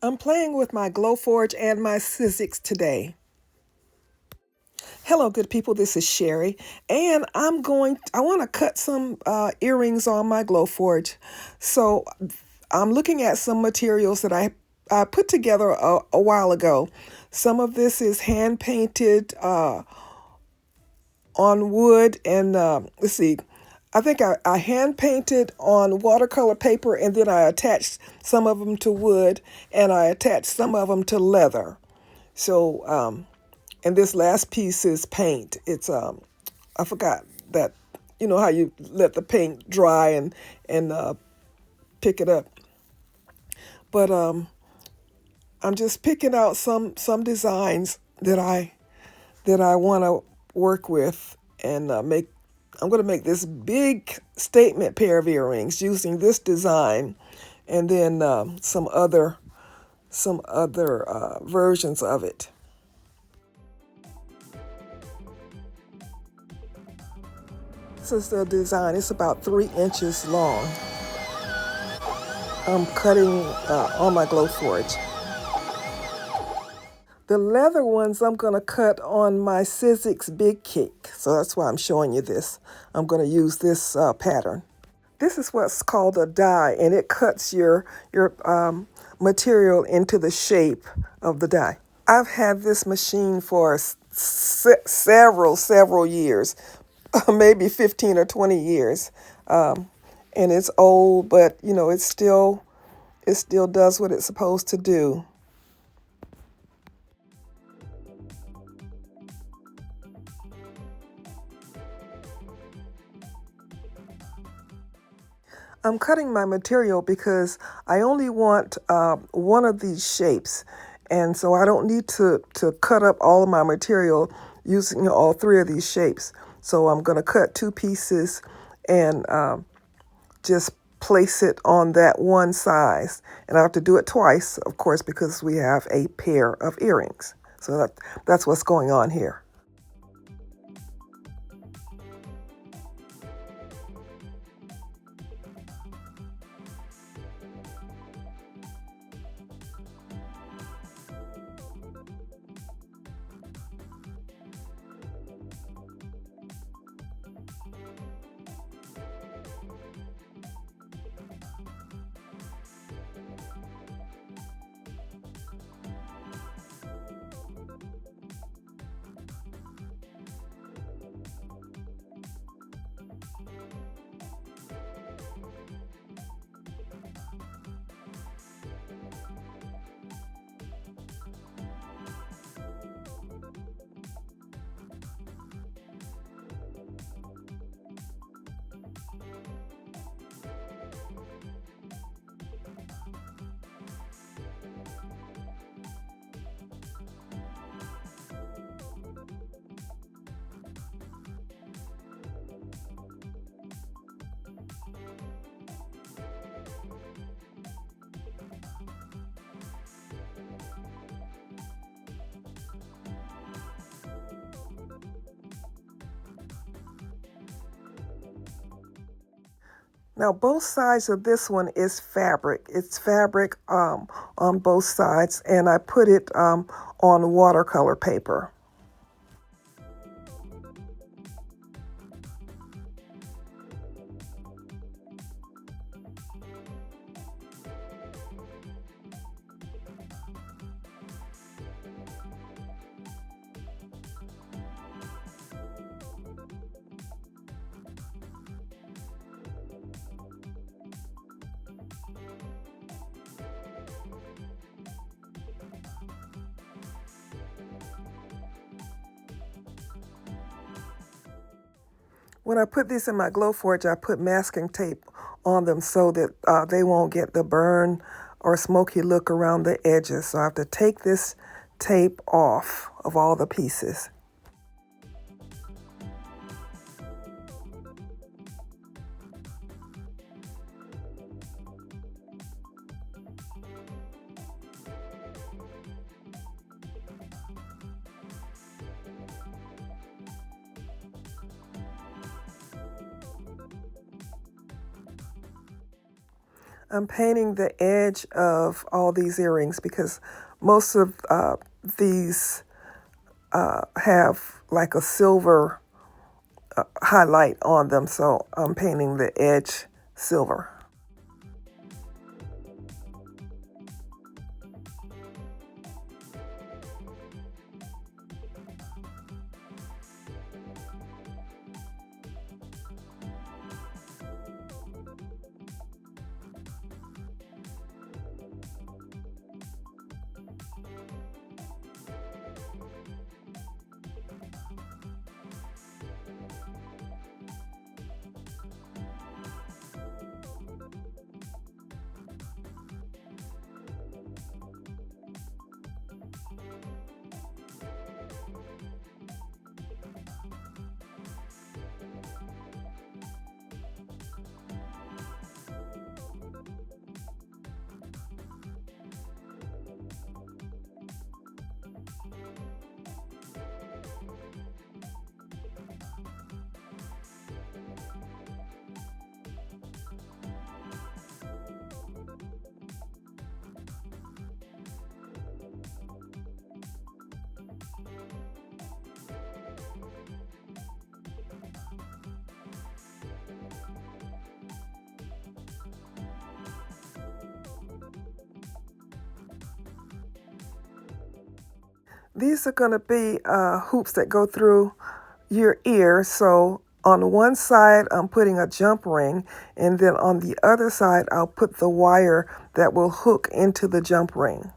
I'm playing with my Glowforge and my Sizzix today. Hello, good people. This is Sherry, and I want to cut some earrings on my Glowforge. So I'm looking at some materials that I put together a while ago. Some of this is hand painted on wood, and let's see. I think I hand painted on watercolor paper, and then I attached some of them to wood, and I attached some of them to leather. So, and this last piece is paint. It's I forgot that, you know how you let the paint dry and pick it up. But I'm just picking out some designs that I want to work with and make. I'm going to make this big statement pair of earrings using this design, and then some other versions of it. This is the design. It's about 3 inches long. I'm cutting on my Glowforge. The leather ones I'm going to cut on my Sizzix Big Kick. So that's why I'm showing you this. I'm going to use this pattern. This is what's called a die, and it cuts your material into the shape of the die. I've had this machine for several years, maybe 15 or 20 years. And it's old, but you know, it still does what it's supposed to do. I'm cutting my material because I only want one of these shapes, and so I don't need to cut up all of my material using all 3 of these shapes. So I'm going to cut 2 pieces and just place it on that one size. And I have to do it twice, of course, because we have a pair of earrings. So that's what's going on here. Now, both sides of this one is fabric. It's fabric on both sides, and I put it on watercolor paper. When I put these in my Glowforge, I put masking tape on them so that they won't get the burn or smoky look around the edges. So I have to take this tape off of all the pieces. I'm painting the edge of all these earrings because most of these have like a silver highlight on them, so I'm painting the edge silver. These are going to be hoops that go through your ear. So on one side, I'm putting a jump ring, and then on the other side, I'll put the wire that will hook into the jump ring.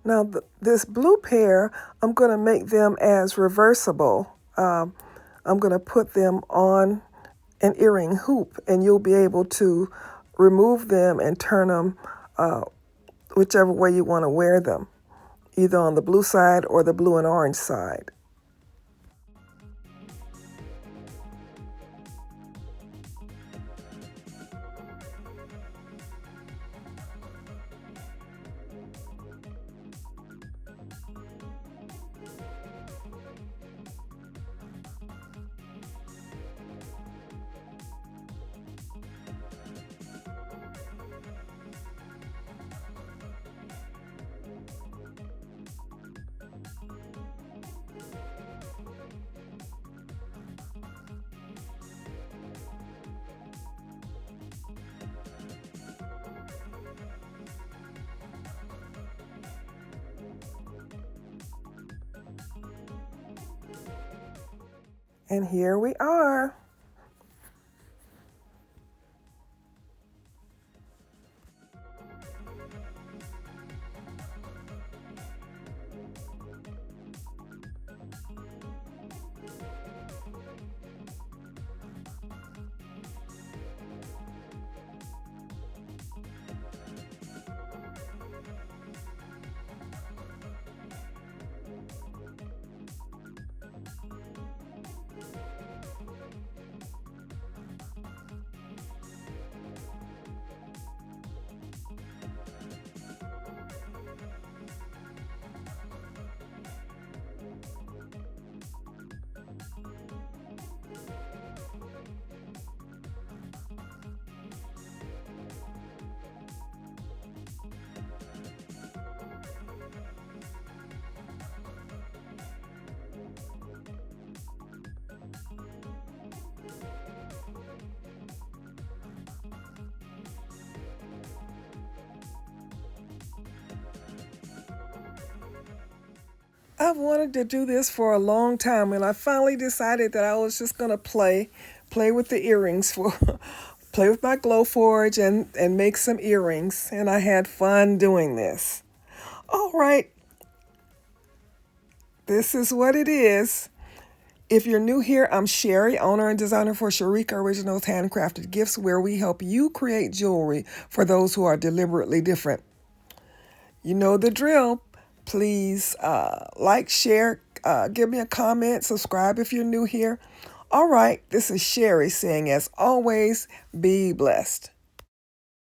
Now, this blue pair, I'm going to make them as reversible. I'm going to put them on an earring hoop, and you'll be able to remove them and turn them whichever way you want to wear them, either on the blue side or the blue and orange side. And here we are. I've wanted to do this for a long time, and I finally decided that I was just going to play with the earrings play with my Glowforge and make some earrings, and I had fun doing this. All right, this is what it is. If you're new here, I'm Sherry, owner and designer for Sharika Originals Handcrafted Gifts, where we help you create jewelry for those who are deliberately different. You know the drill. Please like, share, give me a comment, subscribe if you're new here. All right, this is Sherry saying, as always, be blessed.